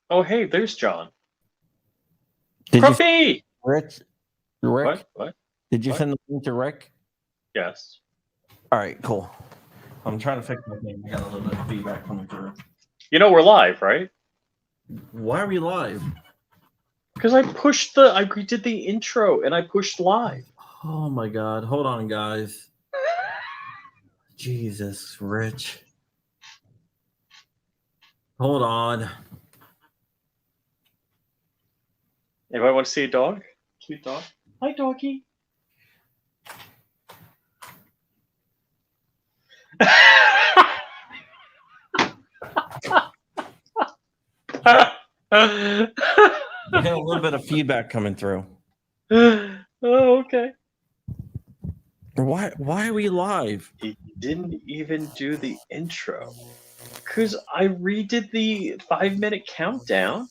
Oh, hey, there's John. Did Crumpy! Rick? What? Did you What? send the link to Rick? Yes. All right, cool. I'm trying to fix my thing. I got a little bit of feedback coming through. You know we're live, right? Why are we live? Because I redid the intro and I pushed live. Oh my God. Hold on, guys. Jesus, Rich. Hold on. Anybody want to see a dog? Cute dog. Hi, doggy. I got a little bit of feedback coming through. Oh, okay. Why are we live? He didn't even do the intro. Because I redid the 5-minute countdown.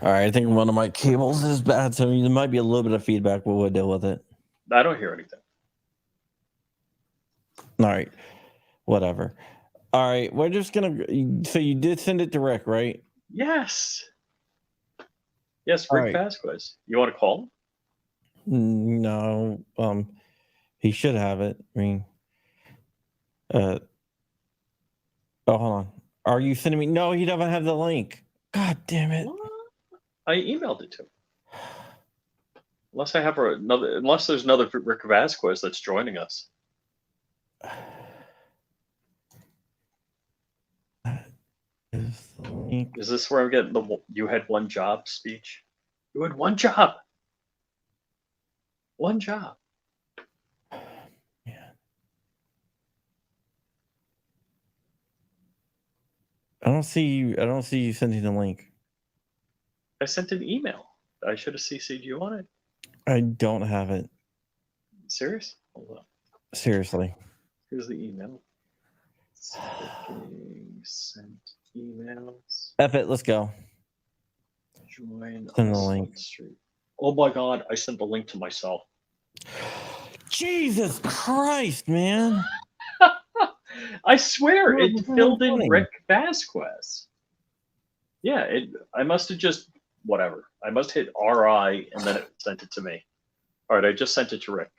All right, I think one of my cables is bad, so there might be a little bit of feedback, but we'll deal with it. I don't hear anything. All right, whatever. All right, we're just gonna. So you did send it to Rick, right? Yes. Yes, Rick Vasquez. You want to call him? No. He should have it. I mean, oh, hold on. Are you sending me? No, he doesn't have the link. God damn it! What? I emailed it to him. Unless I have unless there's another Rick Vasquez that's joining us. Is this where I'm getting the "you had one job" speech? You had one job. One job. Yeah. I don't see you sending the link. I sent an email. I should have CC'd you on it. I don't have it. Serious? Hold on. Seriously. Here's the email. Sent emails. F it, let's go. Join Send the link. Street. Oh my God, I sent the link to myself. Jesus Christ, man. I swear it filled in funny. Rick Vasquez. Yeah, I must have just whatever. I must hit RI and then it sent it to me. All right, I just sent it to Rick.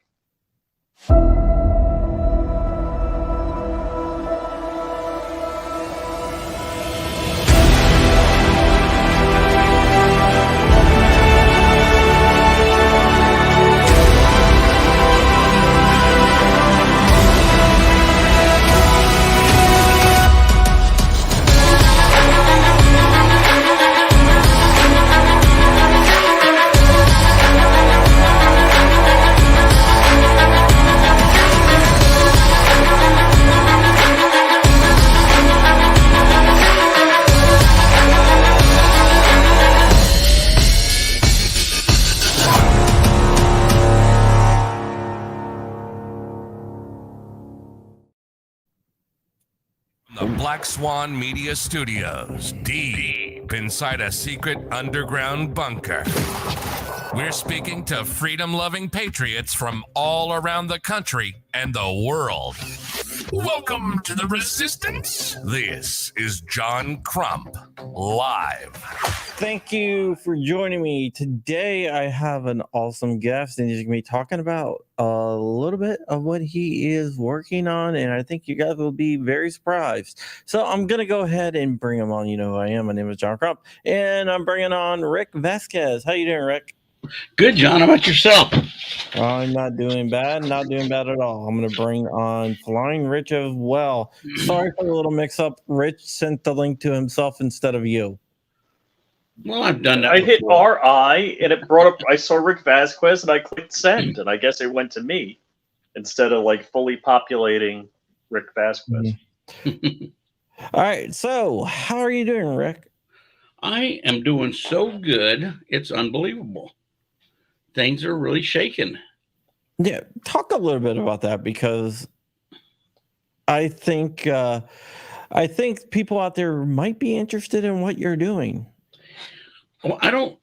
The Black Swan Media Studios, deep inside a secret underground bunker. We're speaking to freedom-loving patriots from all around the country and the world. Welcome to the Resistance. This is John Crump, live. Thank you for joining me. Today I have an awesome guest, and he's going to be talking about a little bit of what he is working on, and I think you guys will be very surprised. So I'm going to go ahead and bring him on. You know who I am. My name is John Crump, and I'm bringing on Rick Vasquez. How you doing, Rick? Good, John. How about yourself? I'm not doing bad. Not doing bad at all. I'm going to bring on Flying Rich as well. Sorry for the little mix-up. Rich sent the link to himself instead of you. Well, I've done that. I hit before. RI and it brought up. I saw Rick Vasquez and I clicked send, and I guess it went to me instead of like fully populating Rick Vasquez. All right. So, how are you doing, Rick? I am doing so good. It's unbelievable. Things are really shaking. Yeah, talk a little bit about that, because I think people out there might be interested in what you're doing. Well, I don't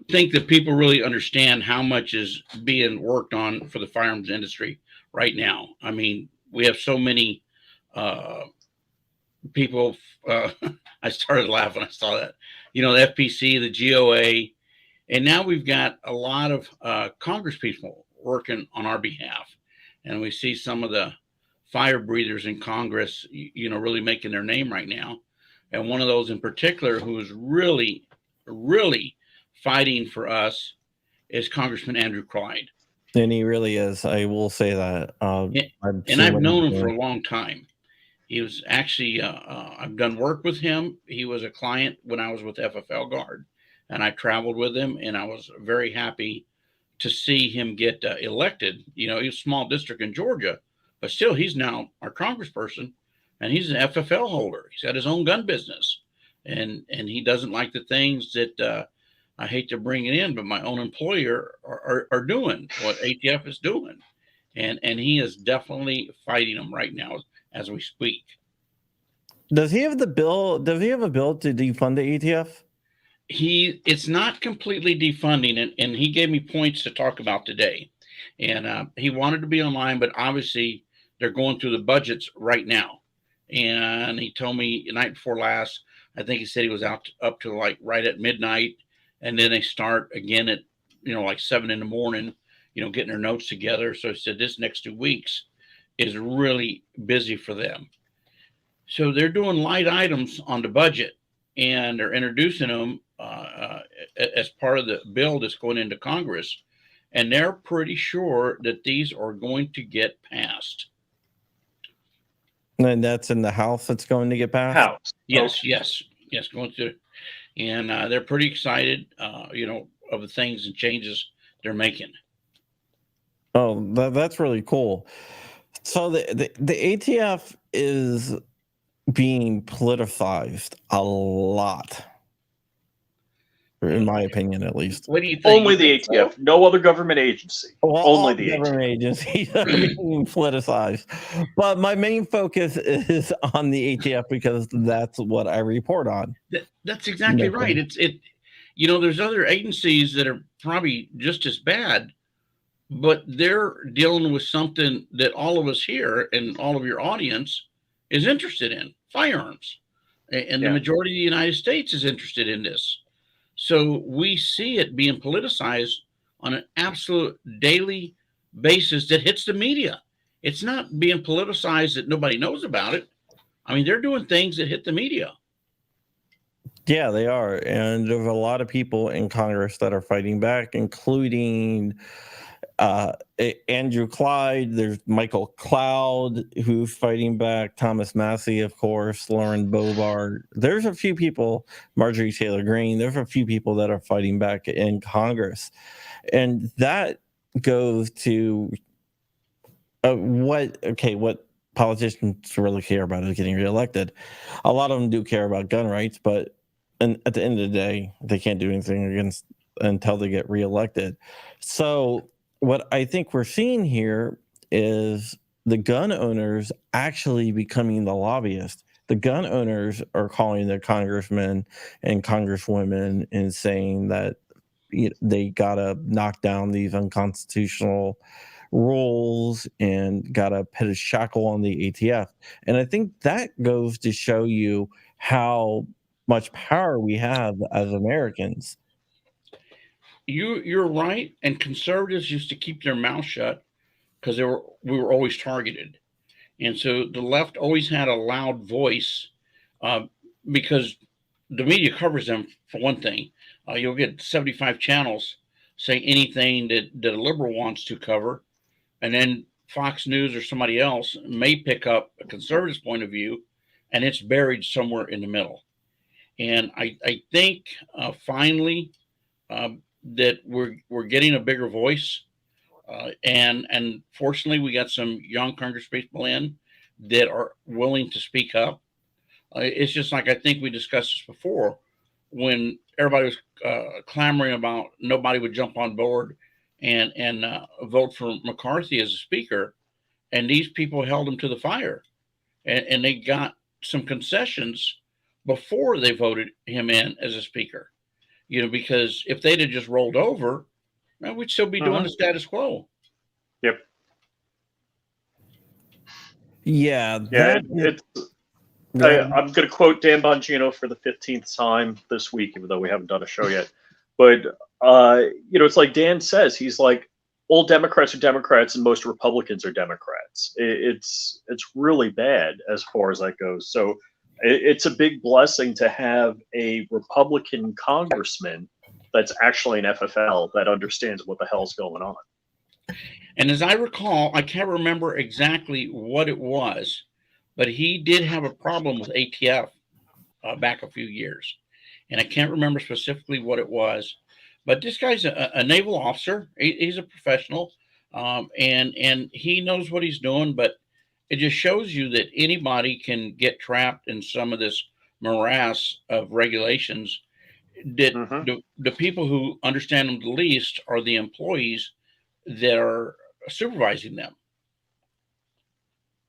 think that people really understand how much is being worked on for the firearms industry right now. I mean, we have so many uh, people. I started laughing. I saw that. You know, the FPC, the GOA, and now we've got a lot of Congress people working on our behalf. And we see some of the fire breathers in Congress, you know, really making their name right now. And one of those in particular who is really, really fighting for us is Congressman Andrew Clyde. And he really is. I will say that. And I've known him for a long time. He was actually, I've done work with him. He was a client when I was with FFL Guard, and I traveled with him, and I was very happy to see him get elected. You know, he's a small district in Georgia, but still, he's now our congressperson, and he's an FFL holder. He's got his own gun business, and he doesn't like the things that I hate to bring it in, but my own employer are doing what ATF is doing, and he is definitely fighting them right now as we speak. Does he have the bill? Does he have a bill to defund the ATF? It's not completely defunding it, and he gave me points to talk about today. And he wanted to be online, but obviously they're going through the budgets right now. And he told me the night before last, I think he said he was out up to like right at midnight, and then they start again at like 7 in the morning, getting their notes together. So he said this next 2 weeks is really busy for them. So they're doing light items on the budget, and they're introducing them as part of the bill that's going into Congress. And they're pretty sure that these are going to get passed. And that's in the House that's going to get passed? House. Yes, going through. And they're pretty excited, of the things and changes they're making. Oh, that's really cool. So the ATF is being politicized a lot, in my opinion, at least. What do you think? Only the ATF, no other government agency. Well, Only all the government agencies are being politicized. But my main focus is on the ATF because that's what I report on. That's exactly right. There's other agencies that are probably just as bad, but they're dealing with something that all of us here and all of your audience is interested in, firearms. And the majority of the United States is interested in this. So we see it being politicized on an absolute daily basis that hits the media. It's not being politicized that nobody knows about it. I mean, they're doing things that hit the media. Yeah, they are. And there's a lot of people in Congress that are fighting back, including Andrew Clyde. There's Michael Cloud, who's fighting back. Thomas Massey, of course. Lauren Boebert. There's a few people. Marjorie Taylor Greene. There's a few people that are fighting back in Congress. And that goes to what politicians really care about is getting reelected. A lot of them do care about gun rights, but at the end of the day, they can't do anything until they get reelected. So what I think we're seeing here is the gun owners actually becoming the lobbyists. The gun owners are calling the congressmen and congresswomen and saying that they gotta knock down these unconstitutional rules and gotta put a shackle on the ATF. And I think that goes to show you how much power we have as Americans. You're right, and conservatives used to keep their mouth shut because we were always targeted, and so the left always had a loud voice because the media covers them. For one thing, you'll get 75 channels saying anything that a liberal wants to cover, and then Fox News or somebody else may pick up a conservative's point of view, and it's buried somewhere in the middle. And I think finally that we're getting a bigger voice, and fortunately we got some young congresspeople in that are willing to speak up. It's just like I think we discussed this before when everybody was clamoring about nobody would jump on board and vote for McCarthy as a speaker, and these people held him to the fire, and they got some concessions before they voted him in as a speaker. because if they'd have just rolled over, man, we'd still be doing the status quo. Yep. Yeah, Yeah, that I'm going to quote Dan Bongino for the 15th time this week, even though we haven't done a show yet. But it's like Dan says, he's like, all Democrats are Democrats and most Republicans are Democrats. It's really bad as far as that goes. So it's a big blessing to have a Republican congressman that's actually an FFL that understands what the hell's going on. And as I recall, I can't remember exactly what it was, but he did have a problem with ATF back a few years. And I can't remember specifically what it was. But this guy's a naval officer. He's a professional, and he knows what he's doing. But it just shows you that anybody can get trapped in some of this morass of regulations. That the people who understand them the least are the employees that are supervising them.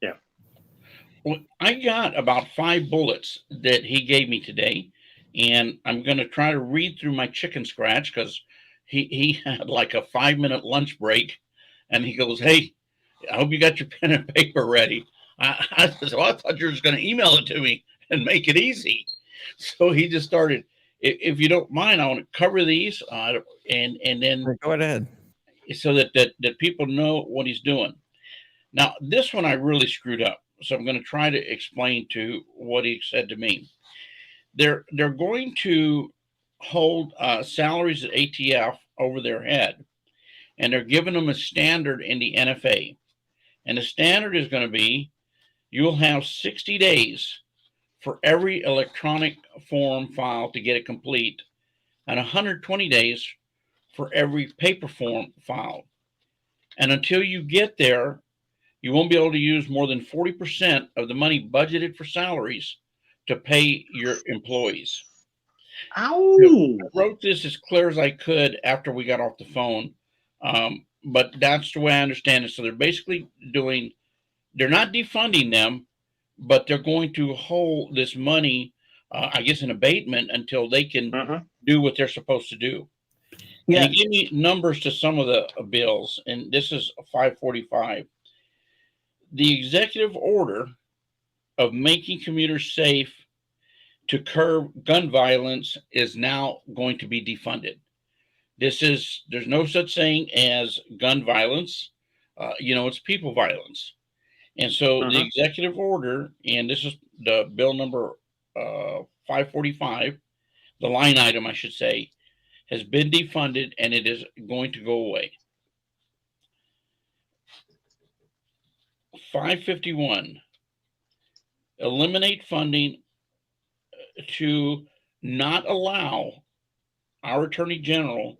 Yeah. Well, I got about 5 bullets that he gave me today, and I'm going to try to read through my chicken scratch because he had like a 5-minute lunch break, and he goes, "Hey, I hope you got your pen and paper ready." I said, "Well, I thought you were just going to email it to me and make it easy." So he just started. If you don't mind, I want to cover these, and then go right ahead, so that people know what he's doing. Now, this one I really screwed up, so I'm going to try to explain to what he said to me. They're going to hold salaries at ATF over their head, and they're giving them a standard in the NFA. And the standard is going to be you'll have 60 days for every electronic form file to get it complete, and 120 days for every paper form file. And until you get there, you won't be able to use more than 40% of the money budgeted for salaries to pay your employees. Ow! I wrote this as clear as I could after we got off the phone, but that's the way I understand it. So they're basically they're not defunding them, but they're going to hold this money, I guess, in abatement until they can do what they're supposed to do. Yeah. And he gave me numbers to some of the bills, and this is 545. The executive order of making commuters safe to curb gun violence is now going to be defunded. There's no such thing as gun violence. It's people violence. And so the executive order, and this is the bill number 545, the line item, I should say, has been defunded, and it is going to go away. 551, eliminate funding to not allow our Attorney General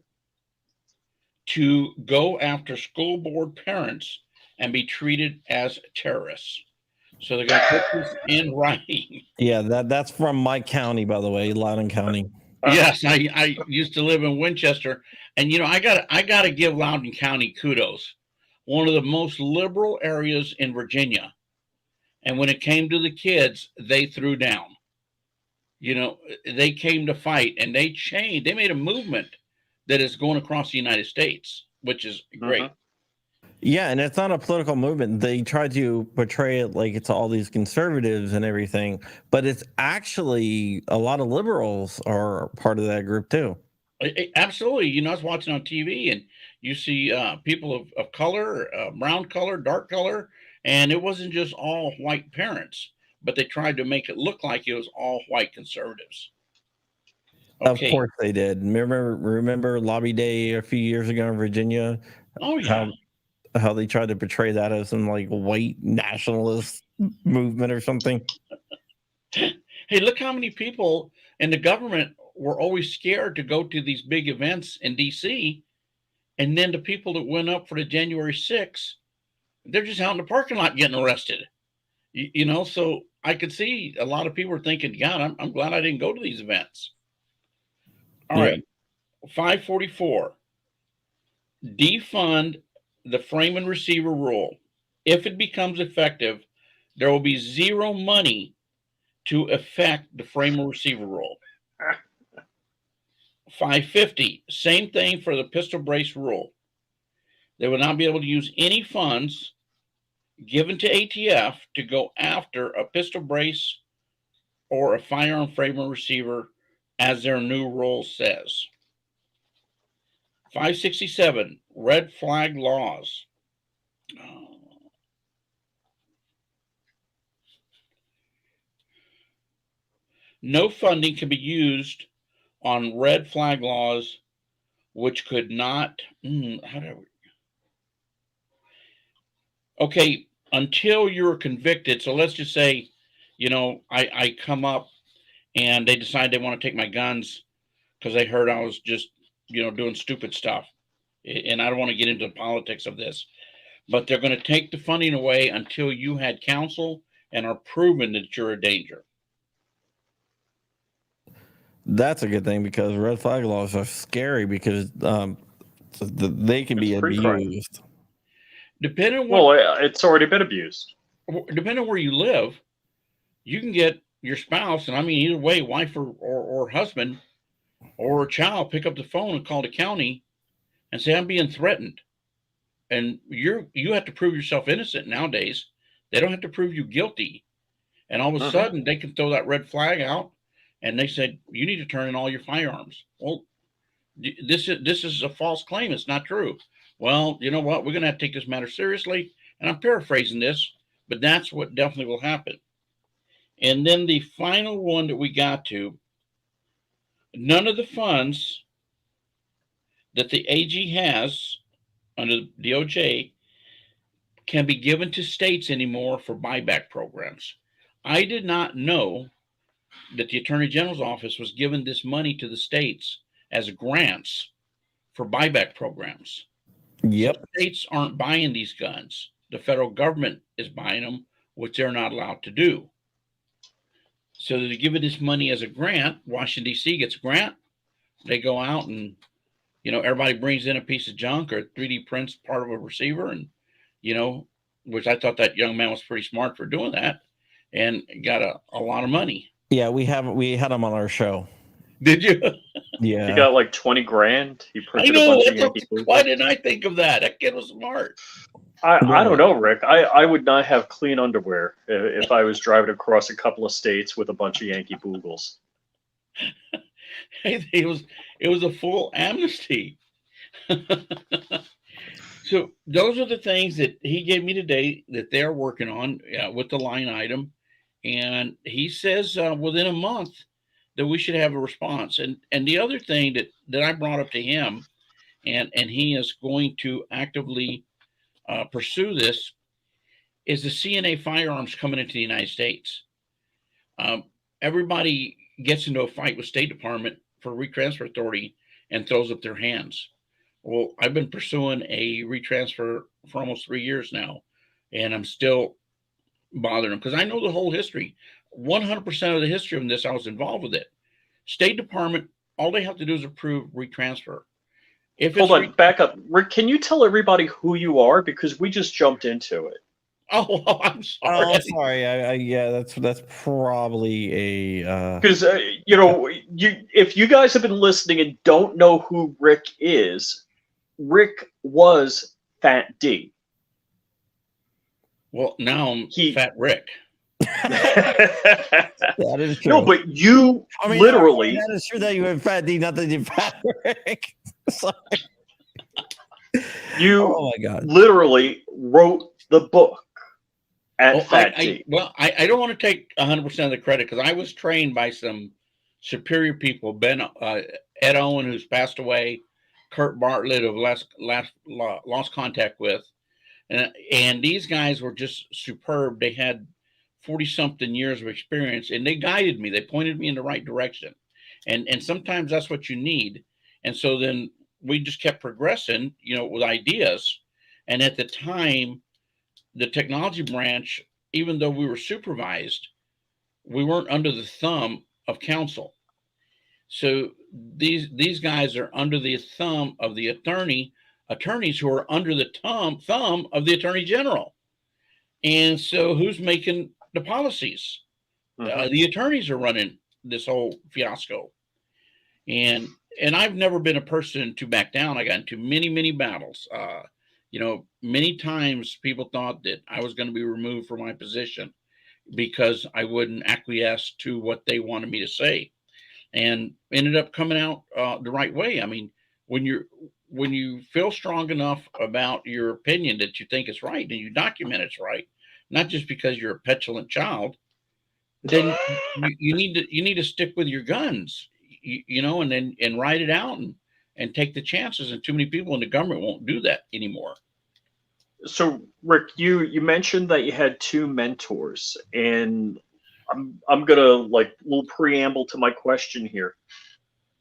to go after school board parents and be treated as terrorists. So they're going to put this in writing. Yeah, that's from my county, by the way, Loudoun County. Yes, I used to live in Winchester, and I gotta give Loudoun County kudos. One of the most liberal areas in Virginia, and when it came to the kids, they threw down. They came to fight, and they made a movement that is going across the United States, which is great. Yeah, and it's not a political movement. They try to portray it like it's all these conservatives and everything, but it's actually a lot of liberals are part of that group too. Absolutely. I was watching on TV, and you see people of color, brown color, dark color, and it wasn't just all white parents, but they tried to make it look like it was all white conservatives. Okay. Of course they did. Remember Lobby Day a few years ago in Virginia? Oh, yeah. How they tried to portray that as some like white nationalist movement or something. Hey, look how many people in the government were always scared to go to these big events in DC. And then the people that went up for the January 6th, they're just out in the parking lot getting arrested. So I could see a lot of people were thinking, God, I'm glad I didn't go to these events. All right. 544, defund the frame and receiver rule. If it becomes effective, there will be zero money to affect the frame and receiver rule. 550, same thing for the pistol brace rule. They will not be able to use any funds given to ATF to go after a pistol brace or a firearm frame or receiver, as their new rule says. 567, red flag laws. No funding can be used on red flag laws which could not, okay, until you're convicted. So let's just say, I come up and they decide they want to take my guns because they heard I was just, doing stupid stuff. And I don't want to get into the politics of this, but they're going to take the funding away until you had counsel and are proven that you're a danger. That's a good thing, because red flag laws are scary because they can be abused. Depending on it's already been abused. Depending on where you live, you can get your spouse, and I mean either way, wife or husband or a child, pick up the phone and call the county and say, I'm being threatened. And you have to prove yourself innocent nowadays. They don't have to prove you guilty. And all of a sudden they can throw that red flag out and they said, you need to turn in all your firearms. Well, this is a false claim. It's not true. Well, you know what? We're going to have to take this matter seriously. And I'm paraphrasing this, but that's what definitely will happen. And then the final one that we got to, none of the funds that the AG has under DOJ can be given to states anymore for buyback programs. I did not know that the Attorney General's office was giving this money to the states as grants for buyback programs. Yep. So states aren't buying these guns. The federal government is buying them, which they're not allowed to do. So they give it this money as a grant. Washington, D.C. gets a grant. They go out and, everybody brings in a piece of junk or 3D prints part of a receiver, and, which I thought that young man was pretty smart for doing that, and got a lot of money. Yeah, we had him on our show. Did you? Yeah. He got like 20 grand. He printed I know. a bunch of Yankee Doodles. Why didn't I think of that? That kid was smart. I don't know, Rick. I would not have clean underwear if I was driving across a couple of states with a bunch of Yankee Boogles. It was a full amnesty. So those are the things that he gave me today that they're working on with the line item. And he says within a month that we should have a response. And the other thing that I brought up to him, and he is going to actively pursue this, is the CNA firearms coming into the United States. Everybody gets into a fight with State Department for retransfer authority and throws up their hands. Well, I've been pursuing a retransfer for almost 3 years now, and I'm still bothering them because I know the whole history. 100% of the history of this, I was involved with it. State Department, all they have to do is approve retransfer. Hold on, back up. Rick, can you tell everybody who you are? Because we just jumped into it. Oh, I'm sorry. Oh, sorry. Yeah, that's probably a because if you guys have been listening and don't know who Rick is, Rick was Fat D. Well, now I'm Fat Rick. That is true. No, but you literally. That is true that you had Fat D, not that you Fat Rick. Sorry. You oh my God. literally wrote the book at Fat D. I don't want to take 100% of the credit because I was trained by some superior people. Ed Owen, who's passed away, Kurt Bartlett, who lost contact with, and these guys were just superb. They had 40-something years of experience, and they guided me. They pointed me in the right direction, and sometimes that's what you need. And so then we just kept progressing, with ideas. And at the time, the technology branch, even though we were supervised, we weren't under the thumb of counsel. So these guys are under the thumb of the attorneys who are under the thumb of the Attorney General. And so who's making the policies? The attorneys are running this whole fiasco. And and I've never been a person to back down. I got into many, many battles. Many times people thought that I was going to be removed from my position because I wouldn't acquiesce to what they wanted me to say, and ended up coming out the right way. I mean, when you feel strong enough about your opinion that you think it's right and you document it's right, not just because you're a petulant child, then you need to stick with your guns, and write it out and take the chances. And too many people in the government won't do that anymore. So, Rick, you mentioned that you had two mentors, and I'm gonna like little preamble to my question here.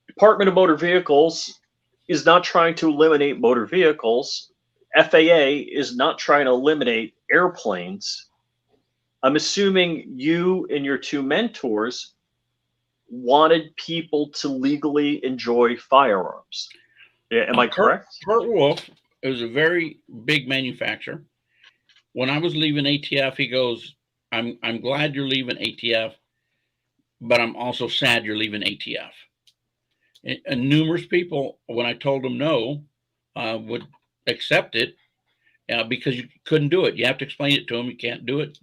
Department of Motor Vehicles is not trying to eliminate motor vehicles. FAA is not trying to eliminate airplanes. I'm assuming you and your two mentors wanted people to legally enjoy firearms. Yeah, am I correct? Kurt Wolf is a very big manufacturer. When I was leaving ATF, he goes, I'm glad you're leaving ATF, but I'm also sad you're leaving ATF. And numerous people, when I told them no, would accept it because you couldn't do it. You have to explain it to them. You can't do it.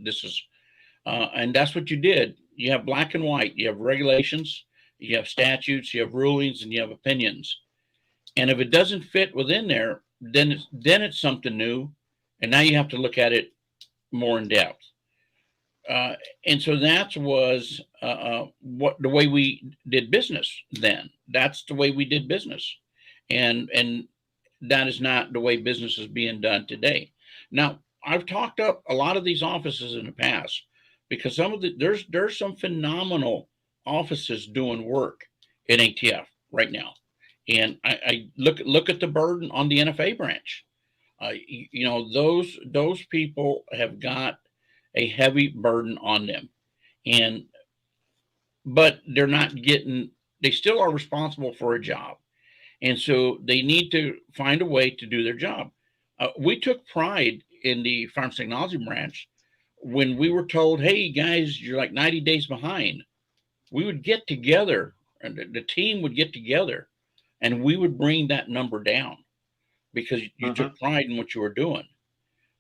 And that's what you did. You have black and white. You have regulations, you have statutes, you have rulings, and you have opinions. And if it doesn't fit within there, then it's something new, and now you have to look at it more in depth. And so that was what the way we did business then. That's the way we did business, and that is not the way business is being done today. Now, I've talked up a lot of these offices in the past because there's some phenomenal offices doing work in ATF right now, and I look at the burden on the NFA branch. Those people have got a heavy burden on them, but they're not getting. They still are responsible for a job, and so they need to find a way to do their job. We took pride in the Firearms Technology branch when we were told, "Hey guys, you're like 90 days behind." We would get together, and the team would get together, and we would bring that number down because you took pride in what you were doing.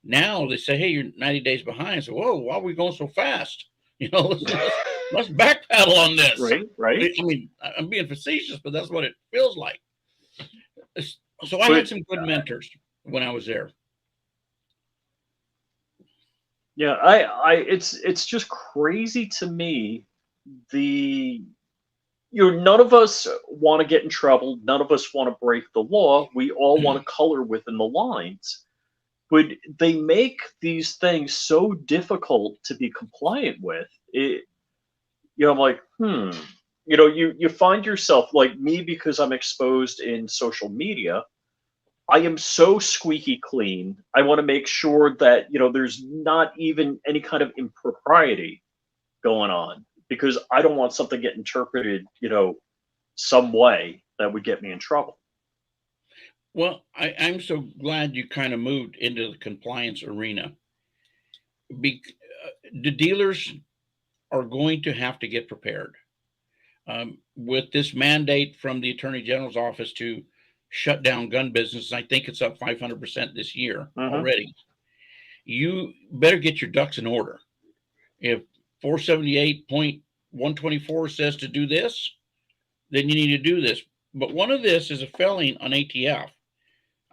Now they say, "Hey, you're 90 days behind." So, whoa, why are we going so fast? Let's backpedal on this. Right. I mean, I'm being facetious, but that's what it feels like. So I had some good mentors when I was there. Yeah, it's just crazy to me. None of us want to get in trouble. None of us want to break the law. We all want to color within the lines. But they make these things so difficult to be compliant with. I'm like, you find yourself like me because I'm exposed in social media. I am so squeaky clean. I want to make sure that, there's not even any kind of impropriety going on because I don't want something to get interpreted, some way that would get me in trouble. Well, I'm so glad you kind of moved into the compliance arena. The dealers are going to have to get prepared with this mandate from the Attorney General's office to shut down gun business. I think it's up 500% this year already. You better get your ducks in order. If 478.124 says to do this, then you need to do this. But one of this is a felony on ATF.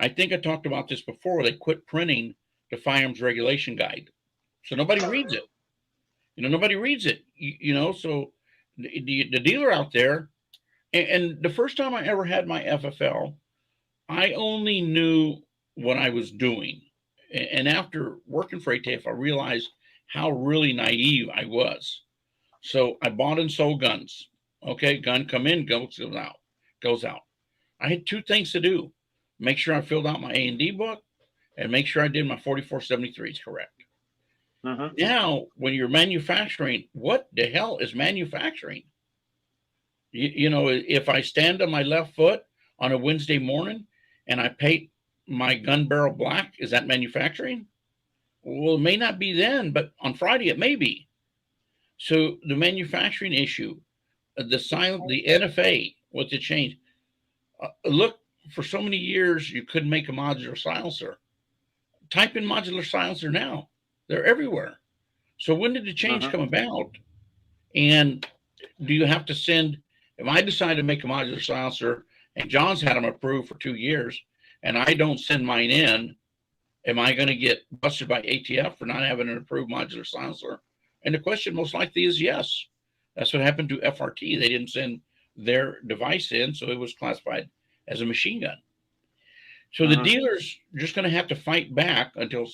I think I talked about this before. They quit printing the firearms regulation guide. So nobody reads it. Nobody reads it. So the dealer out there, and the first time I ever had my FFL, I only knew what I was doing. And after working for ATF, I realized how really naive I was. So I bought and sold guns. Okay, gun come in, goes out. I had two things to do. Make sure I filled out my A&D book and make sure I did my 4473s correct. Now, when you're manufacturing, what the hell is manufacturing? If I stand on my left foot on a Wednesday morning and I paint my gun barrel black, is that manufacturing? Well, it may not be then, but on Friday it may be. So the manufacturing issue, the NFA, what to change. Look, for so many years, you couldn't make a modular silencer. Type in modular silencer now. They're everywhere. So when did the change come about? And do you have to send, if I decide to make a modular silencer and John's had them approved for 2 years and I don't send mine in, am I going to get busted by ATF for not having an approved modular silencer? And the question most likely is yes. That's what happened to FRT. They didn't send their device in, so it was classified as a machine gun. So the dealers are just going to have to fight back until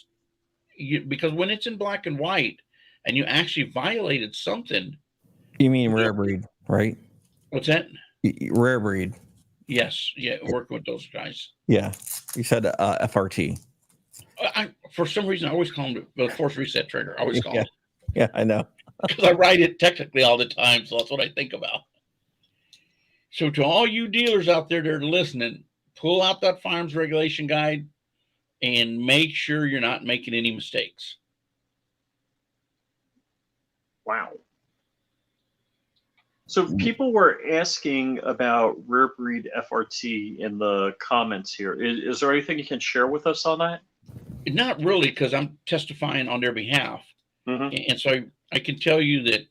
because when it's in black and white and you actually violated something. You mean rare breed, right? What's that? Rare breed. Yes. Yeah. Working with those guys. Yeah. You said FRT. For some reason, I always call them the force reset trigger. I always call them. Yeah, I know. Because I write it technically all the time. So that's what I think about. So to all you dealers out there that are listening, pull out that firearms regulation guide and make sure you're not making any mistakes. Wow. So people were asking about rare breed FRT in the comments here. Is there anything you can share with us on that? Not really, because I'm testifying on their behalf. And so I can tell you that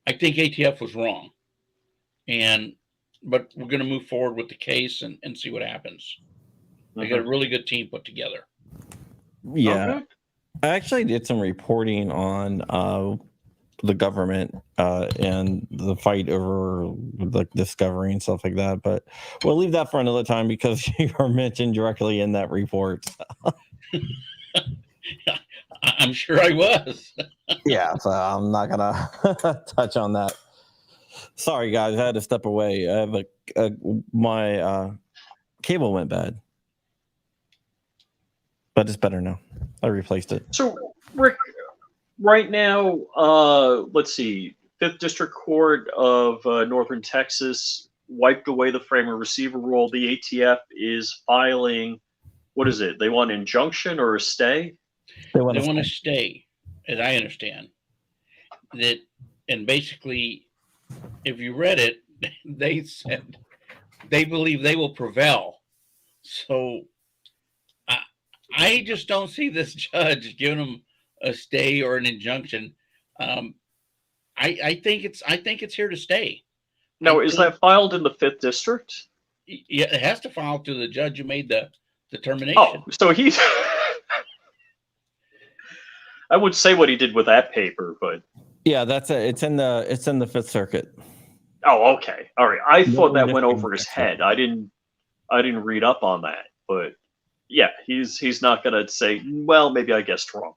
I think ATF was wrong. But we're going to move forward with the case and see what happens. They got a really good team put together. Yeah. Okay. I actually did some reporting on the government and the fight over like discovery and stuff like that, but we'll leave that for another time because you are mentioned directly in that report. I'm sure I was. Yeah, so I'm not gonna touch on that. Sorry guys, I had to step away. I have my cable went bad, but it's better now. I replaced it. So Rick, right now, let's see, 5th District Court of Northern Texas wiped away the frame and receiver rule. The ATF is filing, what is it? They want an injunction or a stay? They want to stay, as I understand. That, and basically, if you read it, they said they believe they will prevail. So I just don't see this judge giving them a stay or an injunction. I think it's here to stay. Now, is that filed in the 5th District? Yeah, it has to file to the judge who made the determination. Oh, so he's I would say what he did with that paper, but yeah, that's it. It's in the 5th Circuit. Oh, okay. All right. I thought that went over his head. I didn't read up on that, but yeah, he's not going to say, well, maybe I guessed wrong.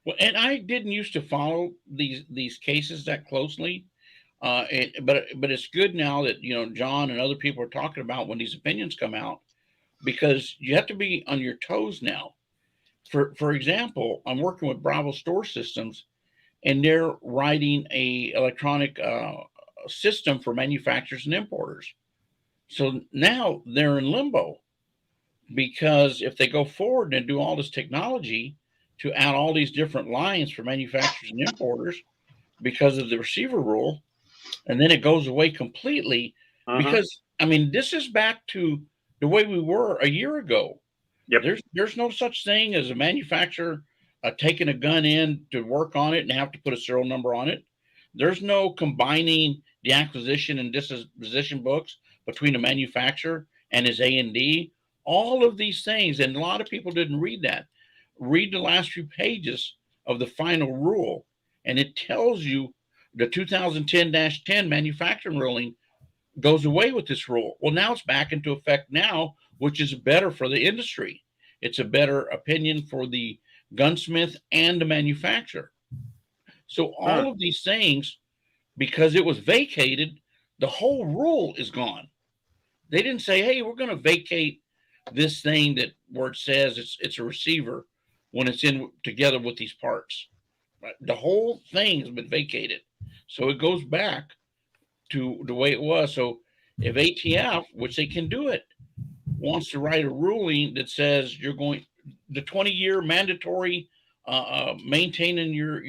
Well, and I didn't used to follow these cases that closely, but it's good now that John and other people are talking about when these opinions come out, because you have to be on your toes now. For example, I'm working with Bravo Store Systems, and they're writing a electronic system for manufacturers and importers. So now they're in limbo, because if they go forward and do all this technology to add all these different lines for manufacturers and importers because of the receiver rule, and then it goes away completely, because this is back to the way we were a year ago. Yep. There's no such thing as a manufacturer taking a gun in to work on it and have to put a serial number on it. There's no combining the acquisition and disposition books between the manufacturer and his A&D. All of these things, and a lot of people didn't read that. Read the last few pages of the final rule, and it tells you the 2010-10 manufacturing ruling goes away with this rule. Well, now it's back into effect now, which is better for the industry. It's a better opinion for the gunsmith and the manufacturer. So all of these things, because it was vacated, the whole rule is gone. They didn't say, hey, we're going to vacate this thing where it says it's a receiver when it's in together with these parts. Right? The whole thing has been vacated. So it goes back to the way it was. So if ATF, which they can do it, wants to write a ruling that says you're going the 20-year mandatory maintaining your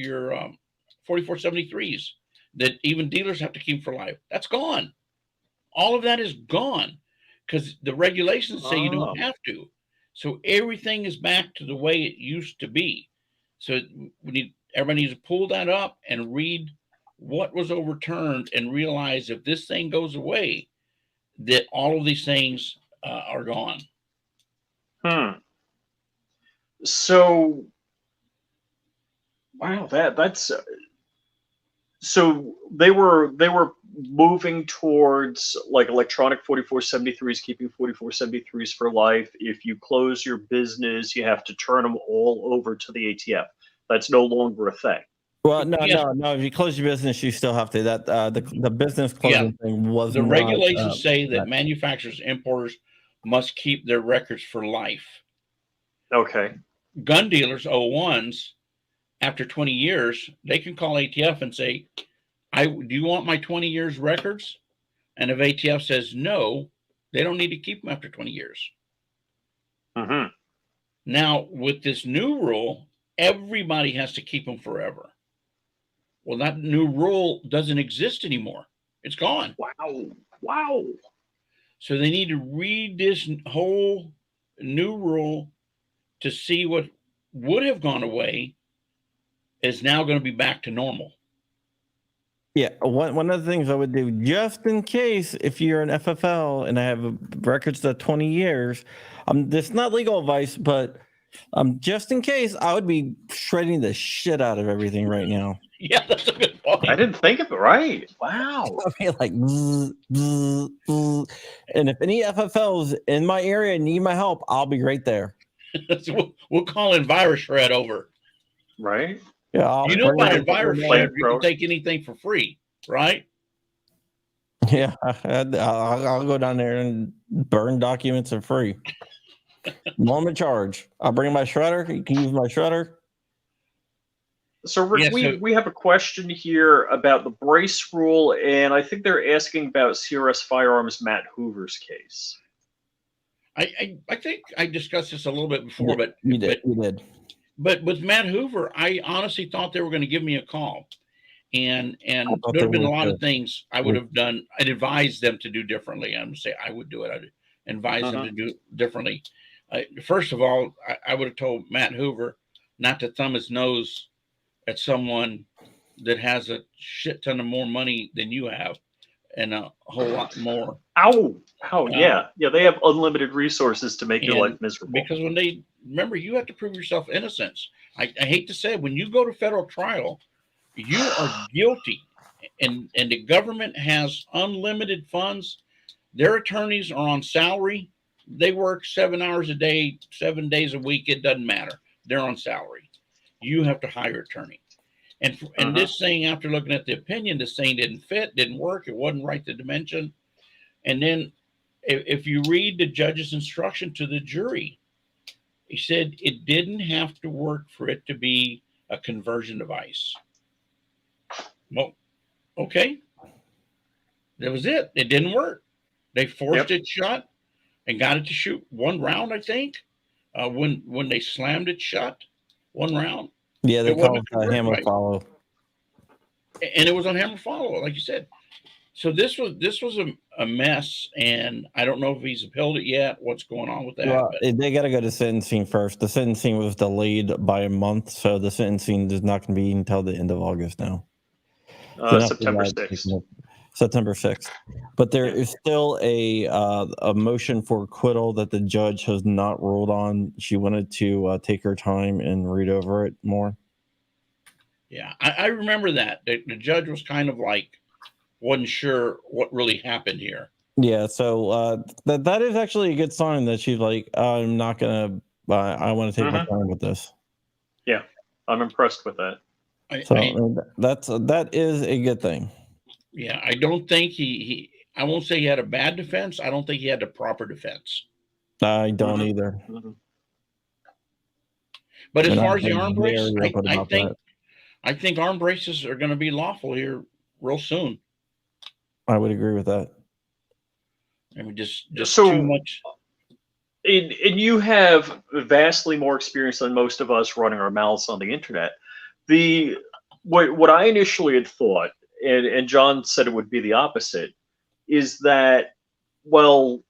4473s that even dealers have to keep for life, that's gone. All of that is gone because the regulations say you don't have to. So everything is back to the way it used to be. So everybody needs to pull that up and read what was overturned and realize if this thing goes away, that all of these things are gone. So, wow, that's so they were moving towards like electronic 4473s, keeping 4473s for life. If you close your business, you have to turn them all over to the ATF. That's no longer a thing. Well, no. If you close your business, you still have to. That the business closing thing was the regulations say that manufacturers, importers must keep their records for life. Okay. Gun dealers, 01s, after 20 years, they can call ATF and say, do you want my 20 years records? And if ATF says no, they don't need to keep them after 20 years. Now, with this new rule, everybody has to keep them forever. Well, that new rule doesn't exist anymore. It's gone. Wow. So they need to read this whole new rule to see what would have gone away is now going to be back to normal. Yeah, one of the things I would do, just in case, if you're an FFL and I have records of 20 years, this is not legal advice, but just in case, I would be shredding the shit out of everything right now. Yeah, that's a good point. I didn't think of it. Right. Wow. I mean, like, and if any FFLs in my area need my help, I'll be right there. So we'll call in virus shred over. Right. Yeah, you know about virus shred, you can take anything for free, right? Yeah, I'll go down there and burn documents for free. Moment charge. I'll bring my shredder. You can use my shredder. So, Rick, we have a question here about the brace rule, and I think they're asking about CRS Firearms Matt Hoover's case. I think I discussed this a little bit before, but you did. But with Matt Hoover, I honestly thought they were going to give me a call, and there would have been a lot of things I would have done. I'd advise them to do differently. I'm going to say I would do it. I'd advise them to do differently. First of all, I would have told Matt Hoover not to thumb his nose at someone that has a shit ton of more money than you have and a whole lot more. Yeah. They have unlimited resources to make your life miserable. Because when remember, you have to prove yourself innocence. I hate to say it, when you go to federal trial, you are guilty, and the government has unlimited funds. Their attorneys are on salary. They work 7 hours a day, 7 days a week. It doesn't matter. They're on salary. You have to hire an attorney. And this thing, after looking at the opinion, this thing didn't fit, didn't work. It wasn't right, the dimension. And then if you read the judge's instruction to the jury, he said it didn't have to work for it to be a conversion device. Well, okay. That was it. It didn't work. They forced it shut and got it to shoot one round, I think, when they slammed it shut, one round. Yeah, they call it hammer follow. And it was on hammer follow, like you said. So this was a mess, and I don't know if he's appealed it yet. What's going on with that? Well, they got to go to sentencing first. The sentencing was delayed by a month, so the sentencing is not going to be until the end of August now. September 6th. September 6th. But there is still a motion for acquittal that the judge has not ruled on. She wanted to take her time and read over it more. Yeah, I remember that. The judge was kind of like, wasn't sure what really happened here. Yeah, so that is actually a good sign that she's like, I'm not going to, I want to take my time with this. Yeah, I'm impressed with that. That is a good thing. Yeah, I don't think I won't say he had a bad defense. I don't think he had the proper defense. I don't either. But as far as the arm brace, I think arm braces are going to be lawful here real soon. I would agree with that. I mean, just so too much. And you have vastly more experience than most of us running our mouths on the internet. What I initially had thought, and John said it would be the opposite, is that, well,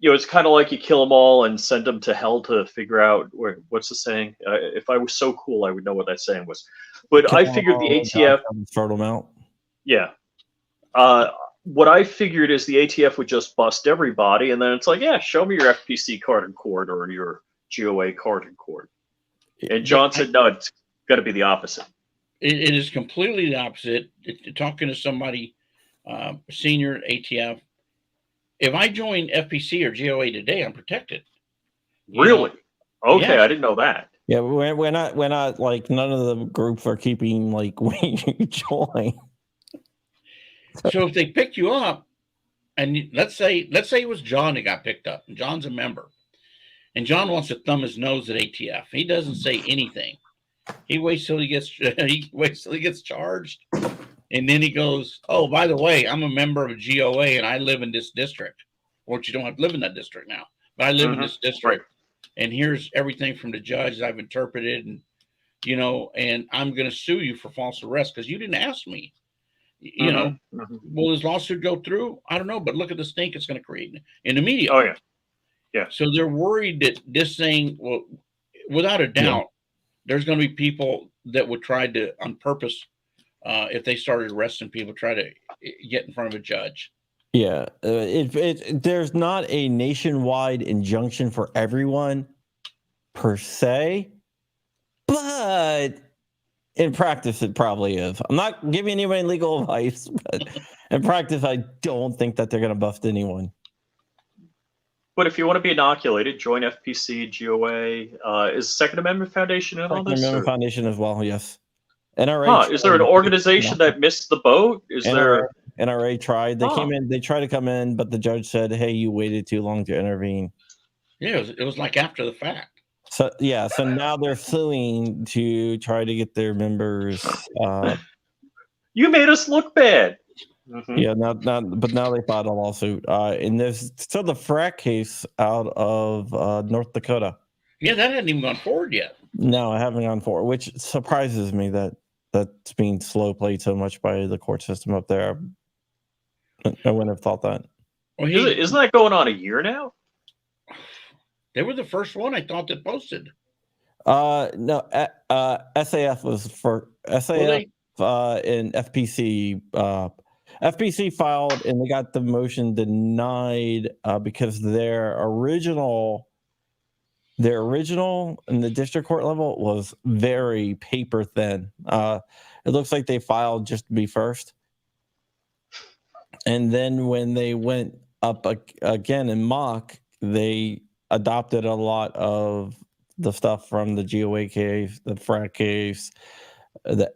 it's kind of like you kill them all and send them to hell to figure out what's the saying? If I was so cool, I would know what that saying was. But I figured the ATF, throw them out. yeah. What I figured is the ATF would just bust everybody, and then it's like, yeah, show me your FPC card in court or your GOA card in court. And John said, no, it's got to be the opposite. It is completely the opposite. Talking to somebody, senior ATF, if I join FPC or GOA today, I'm protected. Really? Okay, yes. I didn't know that. Yeah, we're not like, none of the groups are keeping like when you join. So if they pick you up, and let's say it was John that got picked up, and John's a member, and John wants to thumb his nose at ATF. He doesn't say anything. He waits till he gets charged, and then he goes, "Oh, by the way, I'm a member of a GOA, and I live in this district." Or you don't have to live in that district now, but I live in this district, and here's everything from the judge I've interpreted, and and I'm going to sue you for false arrest because you didn't ask me. Will his lawsuit go through? I don't know, but look at the stink it's going to create in the media. Oh yeah. So they're worried that this thing will, without a doubt, there's going to be people that would try to, on purpose, if they started arresting people, try to get in front of a judge. Yeah, there's not a nationwide injunction for everyone per se, but in practice, it probably is. I'm not giving anybody legal advice, but in practice, I don't think that they're going to bust anyone. But if you want to be inoculated, join FPC, GOA. Is Second Amendment Foundation in on this? Second Amendment Foundation as well, yes. NRA. Is there an organization that missed the boat? NRA tried. They came in. They tried to come in, but the judge said, "Hey, you waited too long to intervene." Yeah, it was like after the fact. So now they're suing to try to get their members. You made us look bad. Yeah, but now they filed a lawsuit. And there's still the frat case out of North Dakota. Yeah, that hadn't even gone forward yet. No, I haven't gone forward, which surprises me that's being slow played so much by the court system up there. I wouldn't have thought that. Well, isn't that going on a year now? They were the first one I thought that posted. No, SAF was for SAF and FPC. FPC filed and they got the motion denied because their original in the district court level was very paper thin. It looks like they filed just to be first. And then when they went up again in mock, they adopted a lot of the stuff from the GOA case, the frat case, the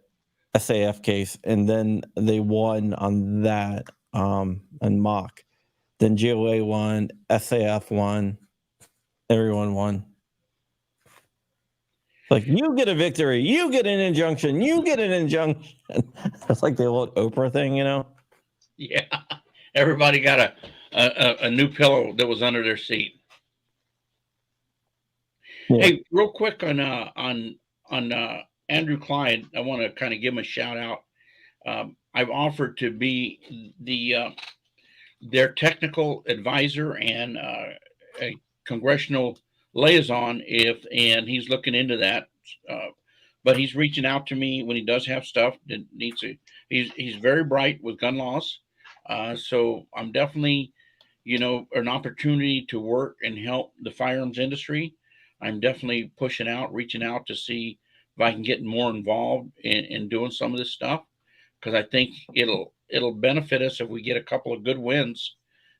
SAF case, and then they won on that and mock. Then GOA won, SAF won, everyone won. Like, you get a victory, you get an injunction, you get an injunction. It's like the old Oprah thing, Yeah, everybody got a new pillow that was under their seat. Yeah. Hey, real quick on Andrew Clyde, I want to kind of give him a shout out. I've offered to be their technical advisor and a congressional liaison and he's looking into that. But he's reaching out to me when he does have stuff that needs to. He's very bright with gun laws, so I'm definitely, an opportunity to work and help the firearms industry. I'm definitely reaching out to see if I can get more involved in doing some of this stuff, because I think it'll benefit us if we get a couple of good wins.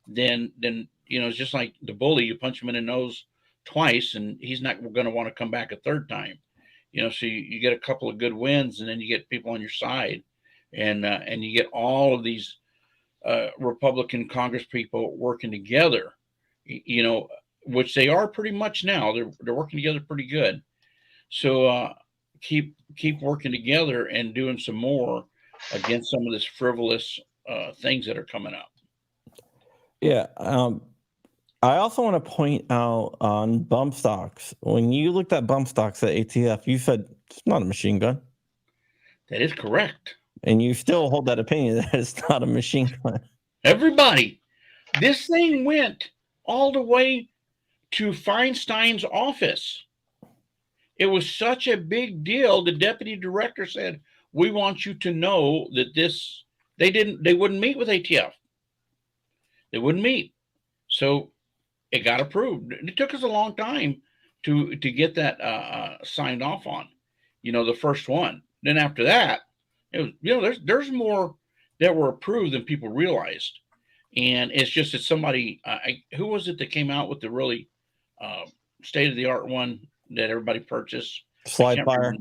Then it's just like the bully. You punch him in the nose twice, and he's not going to want to come back a third time. So you get a couple of good wins, and then you get people on your side, and you get all of these Republican Congress people working together. Which they are pretty much now. They're working together pretty good. So keep working together and doing some more against some of this frivolous things that are coming up. Yeah. I also want to point out on bump stocks. When you looked at bump stocks at ATF, you said it's not a machine gun. That is correct. And you still hold that opinion that it's not a machine gun. Everybody. This thing went all the way to Feinstein's office. It was such a big deal. The deputy director said, "We want you to know that this." They wouldn't meet with ATF. They wouldn't meet. So it got approved. It took us a long time to get that signed off on. The first one. Then after that, it was, there's more that were approved than people realized. And it's just that somebody, who was it that came out with the really state of the art one that everybody purchased? Slide Fire.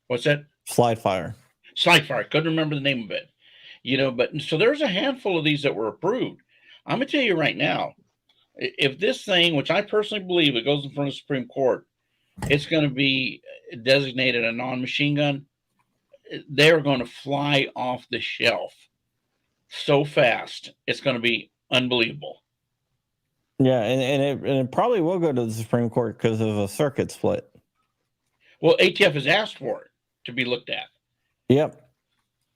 What's that? Slide Fire. Slide Fire. Couldn't remember the name of it. But so there's a handful of these that were approved. I'm going to tell you right now, if this thing, which I personally believe it goes in front of the Supreme Court, it's going to be designated a non-machine gun, they're going to fly off the shelf so fast. It's going to be unbelievable. Yeah, and it probably will go to the Supreme Court because of a circuit split. Well, ATF has asked for it to be looked at. Yep.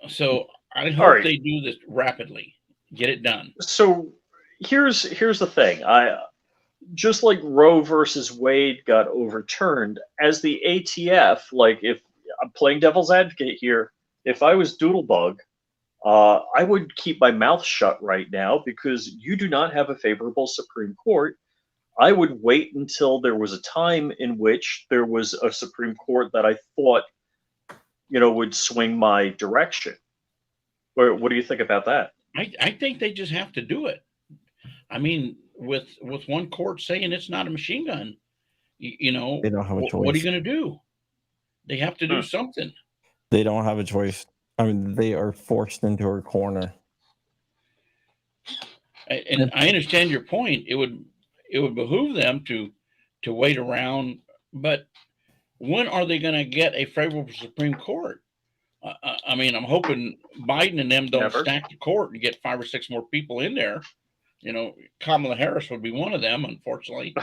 So I hope they do this rapidly. Get it done. So here's the thing. Just like Roe versus Wade got overturned, as the ATF, like, if I'm playing devil's advocate here, if I was Doodlebug, I would keep my mouth shut right now because you do not have a favorable Supreme Court. I would wait until there was a time in which there was a Supreme Court that I thought, would swing my direction. What do you think about that? I think they just have to do it. I mean, with one court saying it's not a machine gun, they don't have a choice. What are you going to do? They have to do something. They don't have a choice. I mean, they are forced into a corner. And I understand your point. It would behoove them to wait around, but when are they going to get a favorable Supreme Court? I mean, I'm hoping Biden and them don't stack the court and get 5 or 6 more people in there. Kamala Harris would be one of them, unfortunately.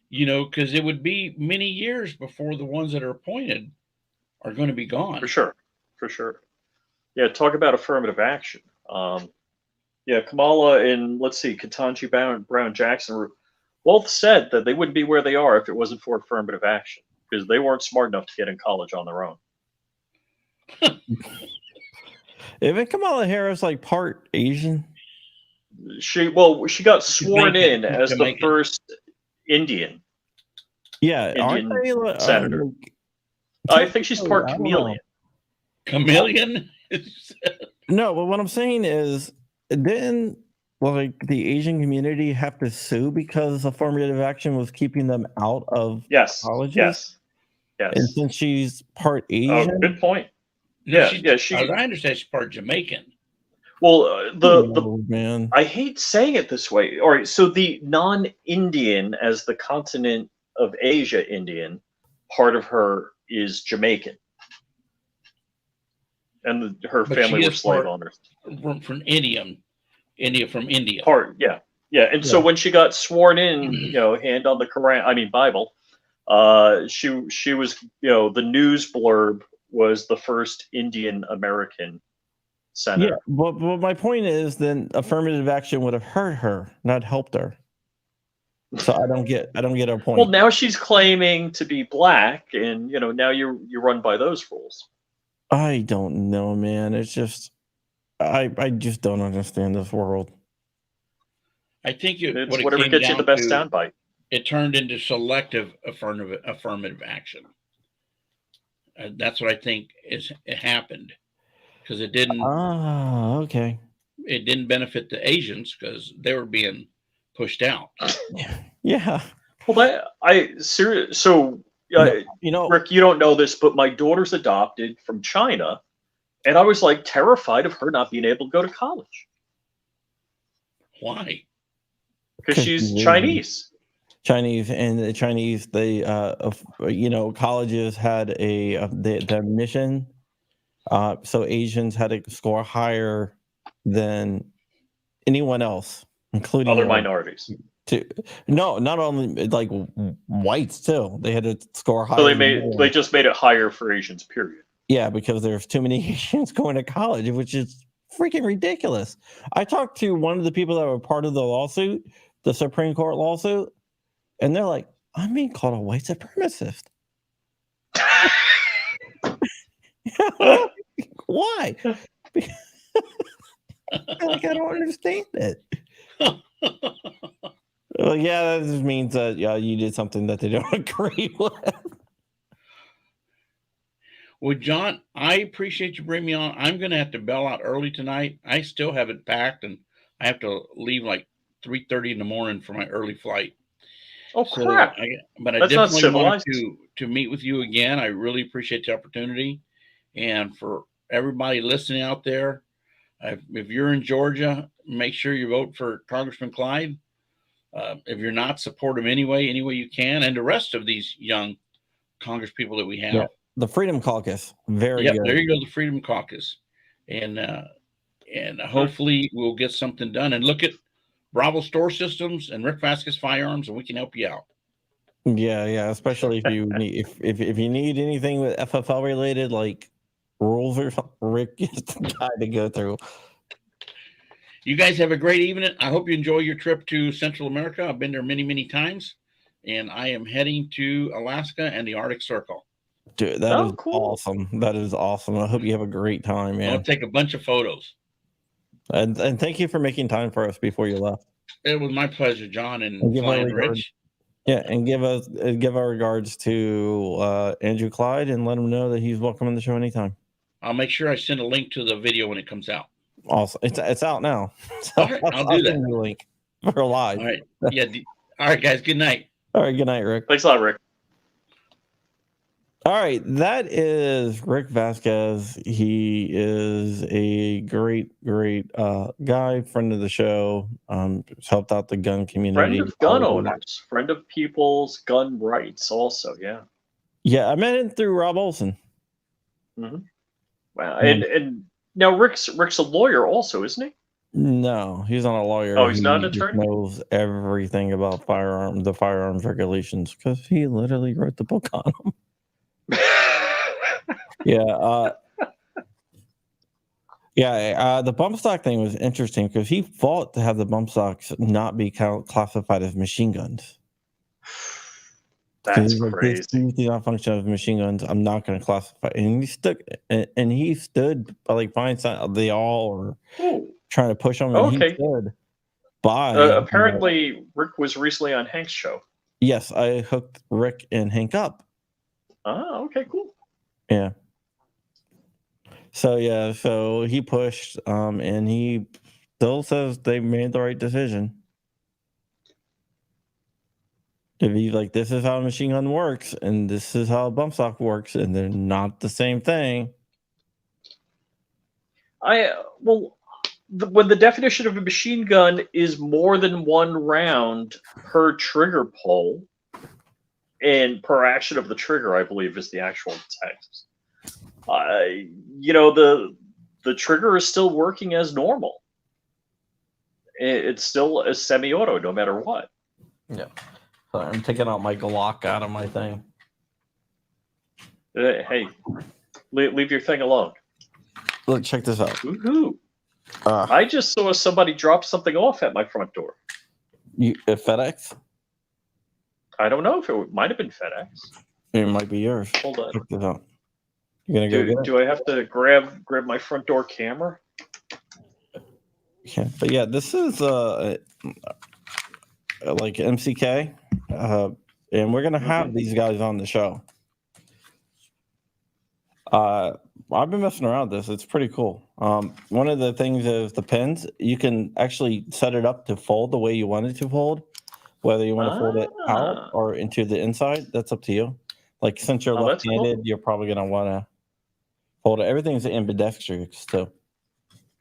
Because it would be many years before the ones that are appointed are going to be gone. For sure. Yeah, talk about affirmative action. Kamala and, let's see, Ketanji Brown Jackson both said that they wouldn't be where they are if it wasn't for affirmative action, because they weren't smart enough to get in college on their own. Isn't Kamala Harris like part Asian? She got sworn in as the first Indian. Yeah, Indian senator. I think she's part chameleon. Chameleon? No, but what I'm saying is, didn't the Asian community have to sue because affirmative action was keeping them out of colleges? Yes. And since she's part Asian, good point. She, as I understand, she's part Jamaican. Well, man, I hate saying it this way. All right, so the non-Indian, as the continent of Asia Indian, part of her is Jamaican, and her family were slave owners. From India. And so when she got sworn in, hand on the Quran, Bible, she was, the news blurb was the first Indian American senator. Yeah, but my point is, then affirmative action would have hurt her, not helped her. So I don't get her point. Well, now she's claiming to be black, and now you run by those rules. I don't know, man. It's just I just don't understand this world. I think it's whatever gets you the best soundbite. It turned into selective affirmative action. That's what I think it happened, because it didn't. Okay. It didn't benefit the Asians because they were being pushed out. Yeah. Well, Rick, you don't know this, but my daughter's adopted from China, and I was terrified of her not being able to go to college. Why? Because she's Chinese. And the Chinese, colleges had the mission, so Asians had to score higher than anyone else, including other minorities. No, not only whites too. They had to score higher. So they just made it higher for Asians. Period. Yeah, because there's too many Asians going to college, which is freaking ridiculous. I talked to one of the people that were part of the lawsuit, the Supreme Court lawsuit, and they're like, I'm being called a white supremacist. Why? Like, I don't understand it. Well, yeah, that just means that you did something that they don't agree with. Well, John, I appreciate you bringing me on. I'm going to have to bail out early tonight. I still have it packed, and I have to leave like 3:30 in the morning for my early flight. Oh, crap. But I That's not definitely wanted civilized. to meet with you again. I really appreciate the opportunity. And for everybody listening out there, if you're in Georgia, make sure you vote for Congressman Clyde. If you're not, support him any way you can, and the rest of these young Congress people that we have. Yeah, the Freedom Caucus, very good. There you go, the Freedom Caucus, and hopefully we'll get something done. And look at Bravo Store Systems and Rick Vasquez Firearms, and we can help you out. Yeah, especially if you need if you need anything with FFL related, like rules or something, Rick is the guy to go through. You guys have a great evening. I hope you enjoy your trip to Central America. I've been there many, many times, and I am heading to Alaska and the Arctic Circle. Dude, that is cool. Awesome. That is awesome. I hope you have a great time, man. I'll take a bunch of photos. And thank you for making time for us before you left. It was my pleasure, John, and Flying Rich. Yeah, and give our regards to Andrew Clyde and let him know that he's welcome on the show anytime. I'll make sure I send a link to the video when it comes out. Awesome. It's out now. So all right, I'll do that. Link for live. All right. Yeah. All right, guys. Good night. All right. Good night, Rick. Thanks a lot, Rick. All right. That is Rick Vasquez. He is a great guy, friend of the show. Helped out the gun community. Friend of gun owners. Friend of people's gun rights also. Yeah. Yeah. I met him through Rob Olson. Mm-hmm. Wow. And now Rick's a lawyer also, isn't he? No, he's not a lawyer. Oh, he's not an attorney? He knows everything about the firearms regulations because he literally wrote the book on them. Yeah. The bump stock thing was interesting because he fought to have the bump stocks not be classified as machine guns. That's crazy. These do not function as machine guns. I'm not going to classify. And he stood by like Feinstein. They all were trying to push him. And he stood by. Apparently, Rick was recently on Hank's show. Yes, I hooked Rick and Hank up. Oh, okay, cool. Yeah. So he pushed, and he still says they made the right decision. To be like, this is how a machine gun works, and this is how a bump stock works, and they're not the same thing. When the definition of a machine gun is more than one round per trigger pull, and per action of the trigger, I believe is the actual text. The trigger is still working as normal. It's still a semi-auto, no matter what. Yeah. Sorry, I'm taking out my Glock out of my thing. Hey, leave your thing alone. Look, check this out. Woohoo! I just saw somebody drop something off at my front door. FedEx? I don't know if it might have been FedEx. It might be yours. Hold on. Check this out. You gonna go get it? Do I have to grab my front door camera? Yeah, but yeah, this is like MCK, and we're gonna have these guys on the show. I've been messing around with this. It's pretty cool. One of the things is the pins. You can actually set it up to fold the way you want it to fold, whether you want to fold it out or into the inside. That's up to you. Like since you're left-handed, you're probably gonna want to fold it. Everything's ambidextrous too.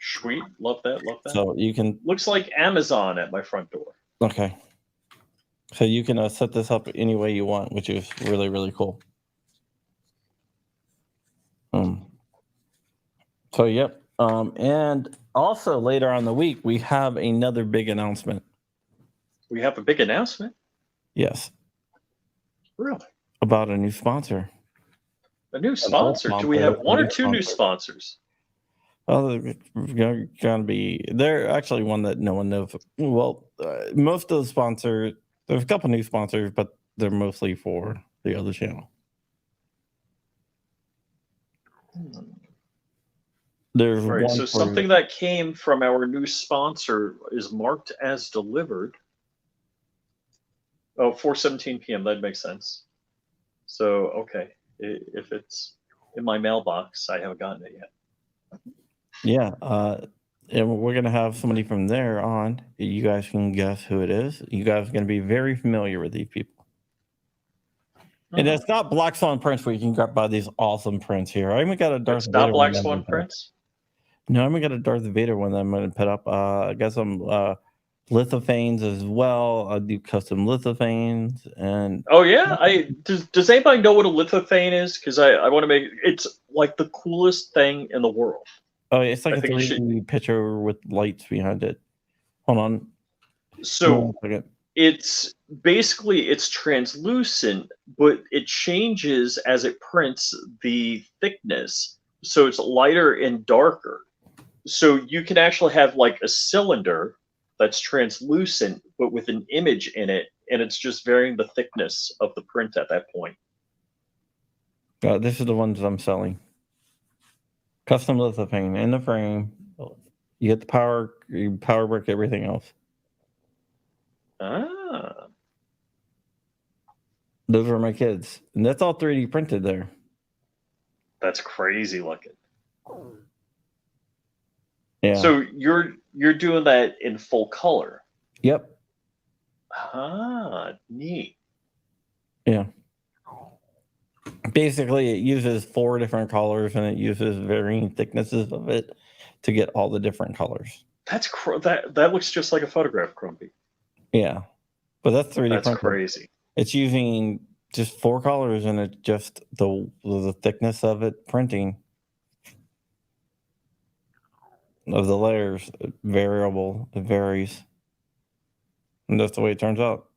Sweet, love that. So you can. Looks like Amazon at my front door. Okay. So you can set this up any way you want, which is really, really cool. So, yep. And also later on the week, we have another big announcement. We have a big announcement? Yes. Really? About a new sponsor. A new sponsor? Do we have one or two new sponsors? Oh, they're gonna be. They're actually one that no one knows. Well, most of the sponsors. There's a couple new sponsors, but they're mostly for the other channel. There's All right, one so for something that came from our new sponsor is marked as delivered. Oh, 4:17 p.m. That makes sense. So, okay, if it's in my mailbox, I haven't gotten it yet. yeah, and we're gonna have somebody from there on. You guys can guess who it is. You guys are gonna be very familiar with these people. And Hmm. it's not Black Swan prints where you can grab by these awesome prints here. I even got a Darth It's Vader not Black one. Swan prints. No, I even got a Darth Vader one that I'm going to put up. I got some lithophanes as well. I do custom lithophanes, and Oh yeah, does anybody know what a lithophane is? Because I want to make it's like the coolest thing in the world. oh, it's like I a think it should. 3D picture with lights behind it. Hold on, give me So one second. it's basically it's translucent, but it changes as it prints the thickness. So it's lighter and darker. So you can actually have like a cylinder that's translucent, but with an image in it, and it's just varying the thickness of the print at that point. This is the ones I'm selling. Custom lithophane in the frame. You get the power, you power brick everything else. Ah, Those are my kids, and that's all 3D printed there. that's crazy looking. Yeah. So you're doing that in full color. Yep. Ah, neat. Yeah. Basically, it uses 4 different colors and it uses varying thicknesses of it to get all the different colors. That looks just like a photograph, Crumpy. Yeah, but that's 3D That's printed. crazy. It's using just 4 colors and it just the thickness of it printing of the layers variable. It varies, and that's the way it turns out.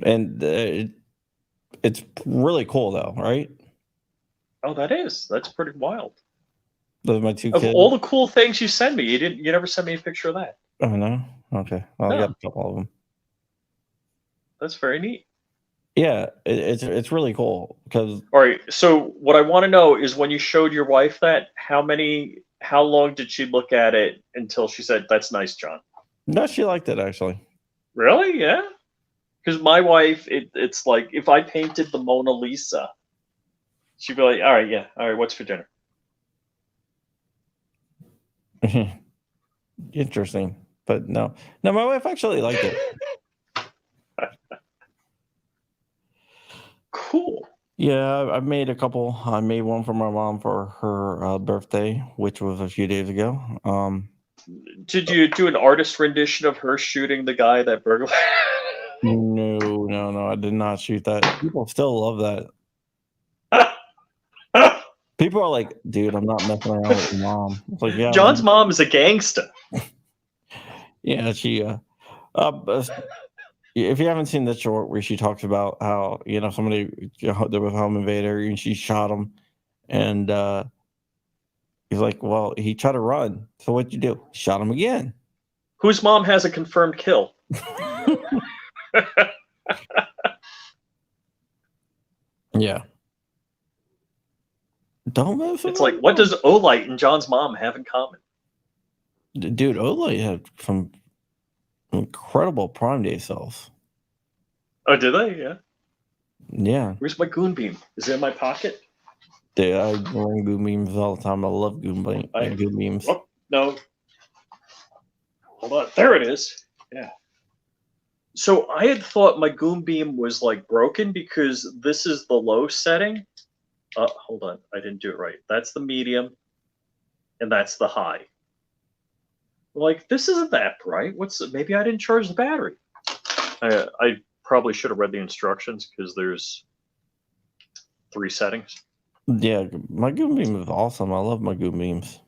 And it's really cool though, right? Oh, that's pretty wild. Those are my 2 Of kids. all the cool things you send me, you never sent me a picture of that. Oh no, okay. Well, I got a couple of them. That's very neat. Yeah, it's really cool because All right. So what I want to know is when you showed your wife that, how long did she look at it until she said, "That's nice, John"? no, she liked it actually. Really? Yeah. Because my wife, it's like if I painted the Mona Lisa, she'd be like, "All right, yeah, all right. What's for dinner?" Interesting, but no, my wife actually liked it. Cool. Yeah, I've made a couple. I made one for my mom for her birthday, which was a few days ago. Did you do an artist rendition of her shooting the guy that burglar? No, I did not shoot that. People still love that. People are like, dude, I'm not messing around with your mom. It's like, yeah, John's mom is a gangster. yeah, she. If you haven't seen the short where she talks about how somebody there was a home invader and she shot him, and he's like, well, he tried to run. So what'd you do? Shot him again. Whose mom has a confirmed kill? Yeah. Don't mess. It's like, what does Olight and John's mom have in common? Dude, Olight had some incredible Prime Day cells. Oh, did they? Yeah. Yeah. Where's my goon beam? Is it in my pocket? Dude, I run goon beams all the time. I love goon beams. Oh, no. Hold on. There it is. Yeah. So I had thought my goon beam was like broken because this is the low setting. Hold on. I didn't do it right. That's the medium and that's the high. Like, this isn't that bright. Maybe I didn't charge the battery. I probably should have read the instructions because there's 3 settings. Yeah, my goon beam is awesome. I love my goon beams.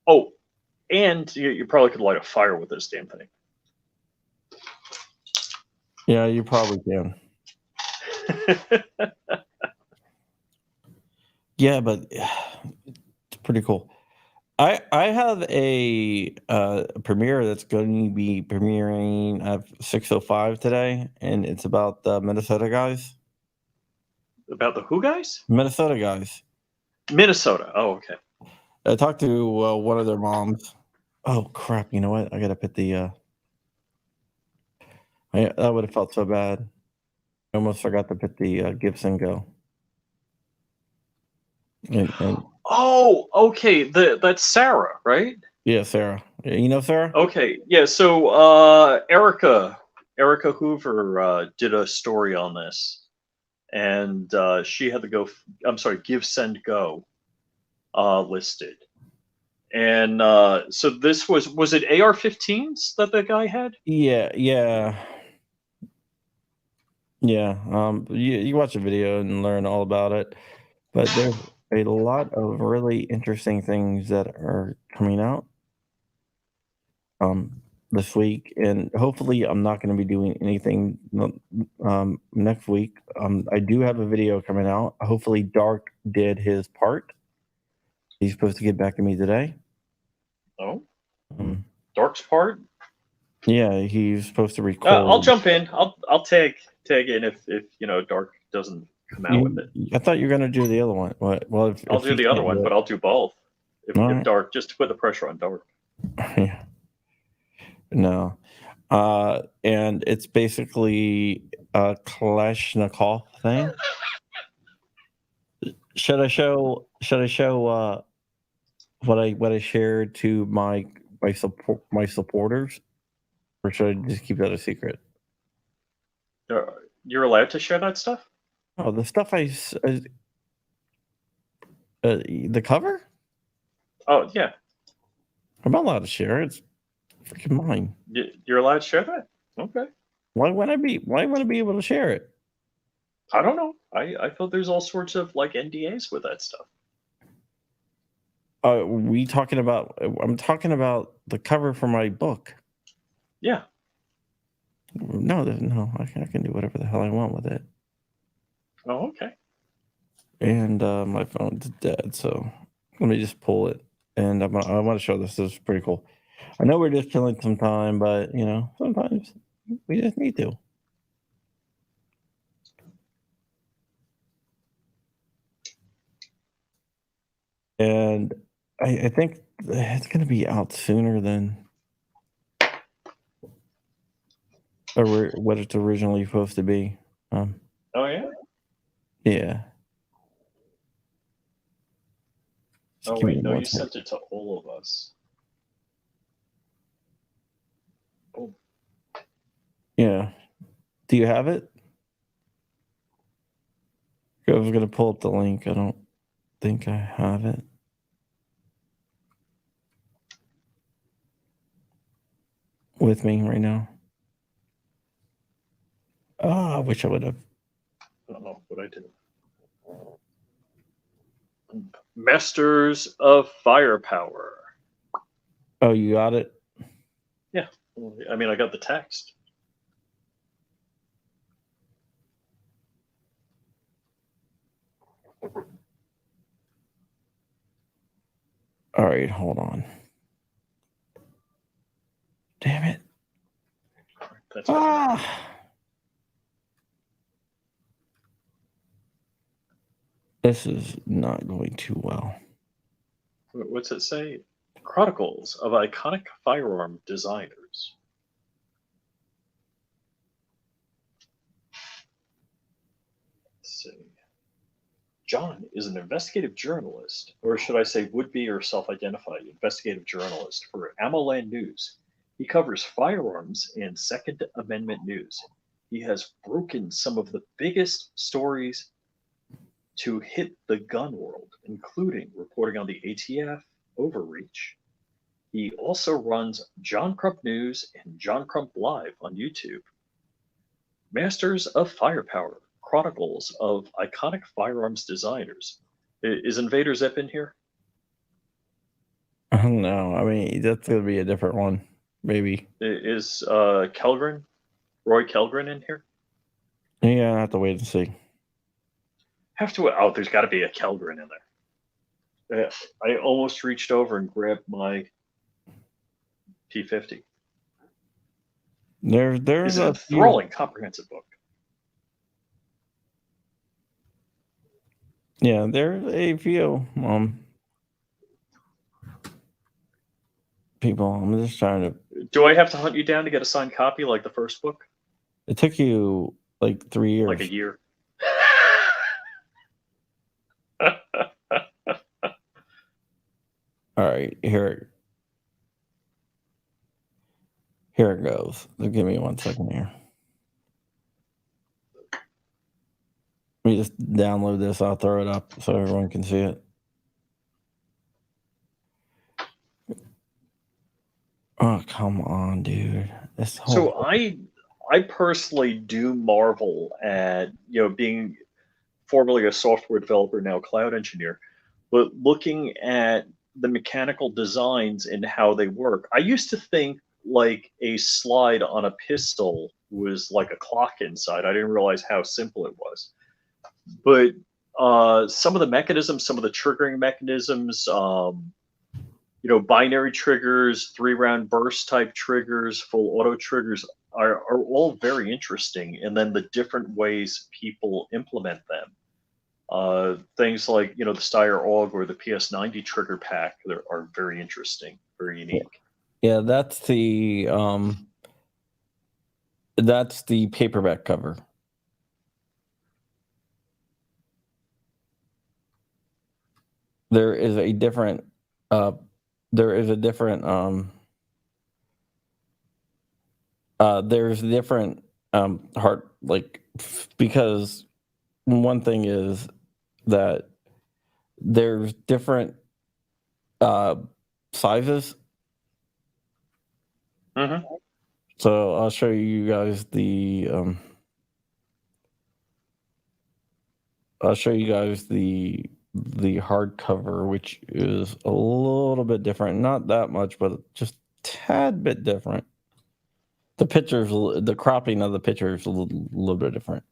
Oh, and you probably could light a fire with this damn thing. Yeah, you probably can. Yeah, but it's pretty cool. I have a premiere that's going to be premiering at 6:05 today, and it's about the Minnesota guys. About the who guys? Minnesota guys. Minnesota. Oh, okay. I talked to one of their moms. Oh crap! You know what? I gotta put the. That would have felt so bad. I almost forgot to put the Gibson Go. And Oh, okay. That's Sarah, right? yeah, Sarah. You know Sarah? Okay. Yeah. So Erica Hoover did a story on this, and she had the go. I'm sorry, Give Send Go listed, and so this was it AR-15s that the guy had? Yeah. You watch the video and learn all about it, but there's a lot of really interesting things that are coming out this week, and hopefully I'm not going to be doing anything next week. I do have a video coming out. Hopefully Dark did his part. He's supposed to get back to me today. Oh, Dark's part? Yeah, he's supposed to record. I'll jump in. I'll tag in if Dark doesn't come out with it. I thought you were going to do the other one. Well, I'll do the other one, but I'll do both. If Dark, just to put the pressure on Dark. Yeah. No. And it's basically a Kalashnikov thing. Should I show what I shared to my supporters, or should I just keep that a secret? You're allowed to share that stuff? Oh, the stuff the cover? Oh yeah. I'm not allowed to share it. It's freaking mine. You're allowed to share that? Okay. Why wouldn't I be able to share it? I don't know. I thought there's all sorts of like NDAs with that stuff. I'm talking about the cover for my book. Yeah. No, I can do whatever the hell I want with it. Oh, okay. And my phone's dead, so let me just pull it. And I want to show this. This is pretty cool. I know we're just killing some time, but sometimes we just need to. And I think it's going to be out sooner than what it's originally supposed to be. Oh yeah. Yeah. Oh wait, no, you sent it to all of us. Oh. Yeah. Do you have it? I was going to pull up the link. I don't think I have it. With me right now. I wish I would have. I don't know what I did. Masters of Firepower. Oh, you got it? Yeah. I mean, I got the text. All right, hold on. Damn it. That's right. This is not going too well. What's it say? Chronicles of Iconic Firearm Designers. Let's see. John is an investigative journalist, or should I say would-be or self-identified investigative journalist for AmmoLand News. He covers firearms and Second Amendment news. He has broken some of the biggest stories to hit the gun world, including reporting on the ATF overreach. He also runs John Crump News and John Crump Live on YouTube. Masters of Firepower, Chronicles of Iconic Firearms Designers. Is Invader Zip in here? No, I mean, that's going to be a different one, maybe. Is Roy Kellgren in here? Yeah, I have to wait and see. There's got to be a Kellgren in there. I almost reached over and grabbed my P50. There's It's an a few. enthralling, comprehensive book. Yeah, there's a few people. I'm just trying to. Do I have to hunt you down to get a signed copy like the first book? It took you like 3 years. Like a year. All right, here it goes. Give me 1 second here. Let me just download this. I'll throw it up so everyone can see it. Oh, come on, dude. So I personally do marvel at, being formerly a software developer, now cloud engineer, but looking at the mechanical designs and how they work. I used to think like a slide on a pistol was like a clock inside. I didn't realize how simple it was. But some of the mechanisms, some of the triggering mechanisms, binary triggers, 3-round burst type triggers, full auto triggers are all very interesting. And then the different ways people implement them. Things like, the Steyr AUG or the PS90 trigger pack are very interesting, very unique. Yeah, that's the paperback cover. There's a different heart, like, because one thing is that there's different sizes. Mm-hmm. So I'll show you guys the hardcover, which is a little bit different. Not that much, but just a tad bit different. The cropping of the picture is a little bit different.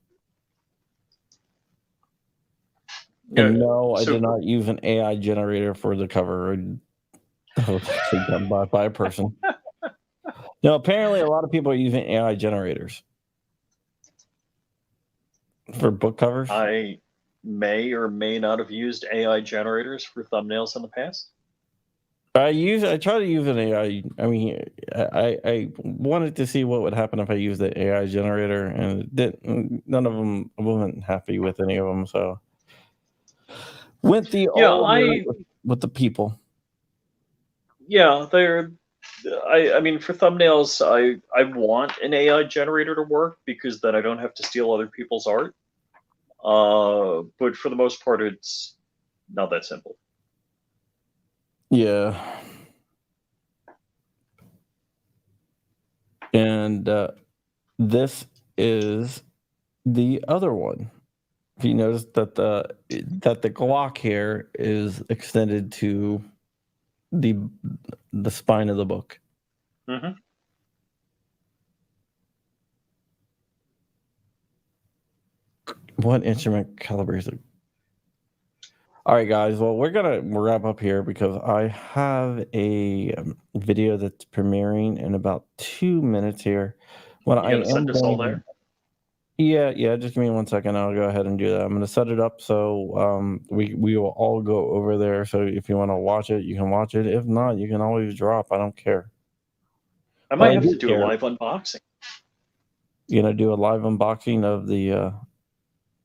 Yeah, and no, I did not use an AI generator for the cover. That was actually done by a person. Now, apparently, a lot of people are using AI generators for book covers. I may or may not have used AI generators for thumbnails in the past. I try to use an AI. I mean, I wanted to see what would happen if I used the AI generator, and it didn't. None of them. I wasn't happy with any of them, so went the with the people. Yeah, I mean, for thumbnails, I want an AI generator to work because then I don't have to steal other people's art. But for the most part, it's not that simple. Yeah. And this is the other one. If you notice that the Glock here is extended to the spine of the book. Mm-hmm. What instrument caliber is it? All right, guys. Well, we're gonna wrap up here because I have a video that's premiering in about 2 minutes here. When I am send us all there. Yeah. Just give me 1 second. I'll go ahead and do that. I'm gonna set it up so we will all go over there. So if you want to watch it, you can watch it. If not, you can always drop. I don't care. I might have to do a live unboxing. You gonna do a live unboxing of the?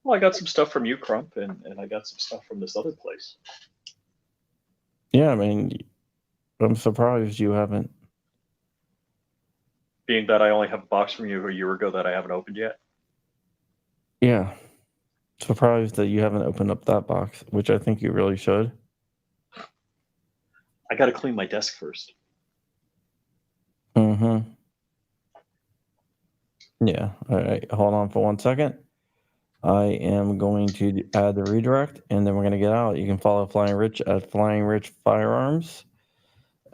Well, I got some stuff from you, Crump, and I got some stuff from this other place. Yeah, I mean, I'm surprised you haven't. Being that I only have a box from you a year ago that I haven't opened yet. Yeah, surprised that you haven't opened up that box, which I think you really should. I got to clean my desk first. Mm-hmm. Yeah. All right. Hold on for 1 second. I am going to add the redirect, and then we're going to get out. You can follow Flying Rich at Flying Rich Firearms.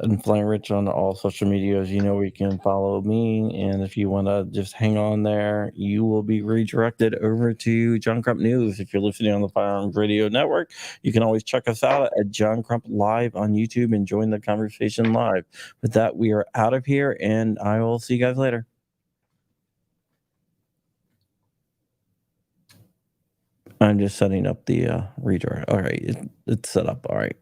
and Flying Rich on all social medias. You know where you can follow me, and if you want to just hang on there, you will be redirected over to John Crump News. If you're listening on the Firearms Radio Network, you can always check us out at John Crump Live on YouTube and join the conversation live. With that, we are out of here, and I will see you guys later. I'm just setting up the redirect. All right, it's set up. All right.